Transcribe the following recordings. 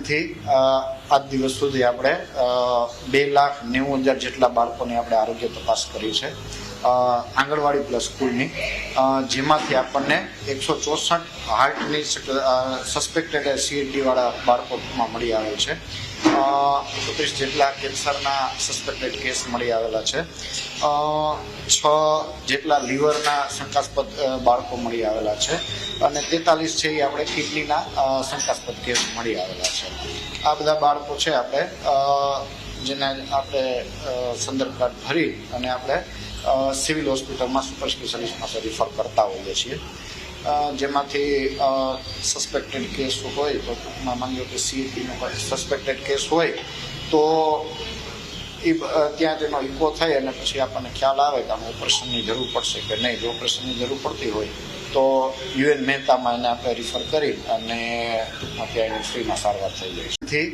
થી આજ દિવસ સુધી આપણે 2,90,000 જેટલા બાળકોની આપણે આરોગ્ય તપાસ કરી છે આંગણવાડી પ્લસ સ્કૂલની, જેમાંથી આપણને 164 હાર્ટની સસ્પેક્ટેડ CHD વાળા બાળકોમાં મળી આવેલ છે, 35 જેટલા કેન્સરના સસ્પેક્ટેડ કેસ મળી આવેલા છે, 6 જેટલા લીવરના શંકાસ્પદ બાળકો મળી આવેલા છે અને 43 છે એ આપણે કિડનીના શંકાસ્પદ કેસ મળી આવેલા છે. આ બધા બાળકો છે આપણે જેને આપણે સંદર્ભ કાર્ડ ભરી અને આપણે સિવિલ હોસ્પિટલમાં સુપર સ્પેશિયાલિસ્ટમાં રિફર કરતા હોઈએ છીએ. જેમાંથી સસ્પેક્ટેડ કેસ હોય તો માની લો કે CHDનો સસ્પેક્ટેડ કેસ હોય તો એ ત્યાં તેનો ઇકો થાય અને પછી આપણને ખ્યાલ આવે કે આમાં ઓપરેશનની જરૂર પડશે કે નહીં. જો ઓપરેશનની જરૂર પડતી હોય તો UN મહેતામાં એને આપણે રિફર કરી અને ટૂંકમાં ત્યાં એની ફ્રીમાં સારવાર થઈ જાય છે. થી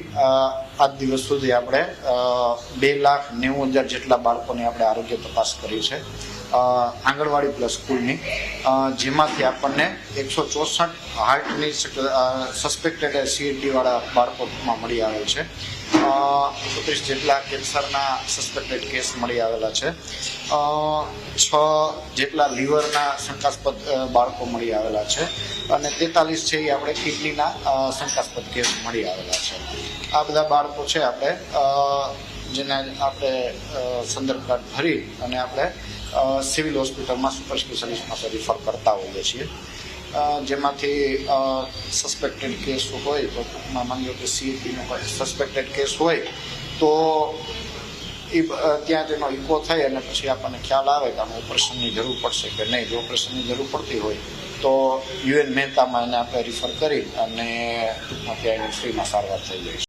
આજ દિવસ સુધી આપણે 2,90,000 જેટલા બાળકોની આપણે આરોગ્ય તપાસ કરી છે આંગણવાડી પ્લસ સ્કૂલની, જેમાંથી આપણને 164 હાર્ટની સસ્પેક્ટેડ CHD વાળા બાળકોમાં મળી આવેલ છે, 35 જેટલા કેન્સરના સસ્પેક્ટેડ કેસ મળી આવેલા છે, 6 જેટલા લીવરના શંકાસ્પદ બાળકો મળી આવેલા છે અને 43 છે એ આપણે કિડનીના શંકાસ્પદ કેસ મળી આવેલા છે. આ બધા બાળકો છે આપણે જેને આપણે સંદર્ભ કાર્ડ ભરી અને આપણે સિવિલ હોસ્પિટલમાં સુપર સ્પેશિયાલિસ્ટમાં રિફર કરતા હોઈએ છીએ. જેમાંથી સસ્પેક્ટેડ કેસ હોય તો માની લો કે CHDનો સસ્પેક્ટેડ કેસ હોય તો એ ત્યાં તેનો ઇકો થાય અને પછી આપણને ખ્યાલ આવે કે આમાં ઓપરેશનની જરૂર પડશે કે નહીં. જો ઓપરેશનની જરૂર પડતી હોય તો UN મહેતામાં એને આપણે રિફર કરી અને ટૂંકમાં ત્યાં એની ફ્રીમાં સારવાર થઈ જાય છે.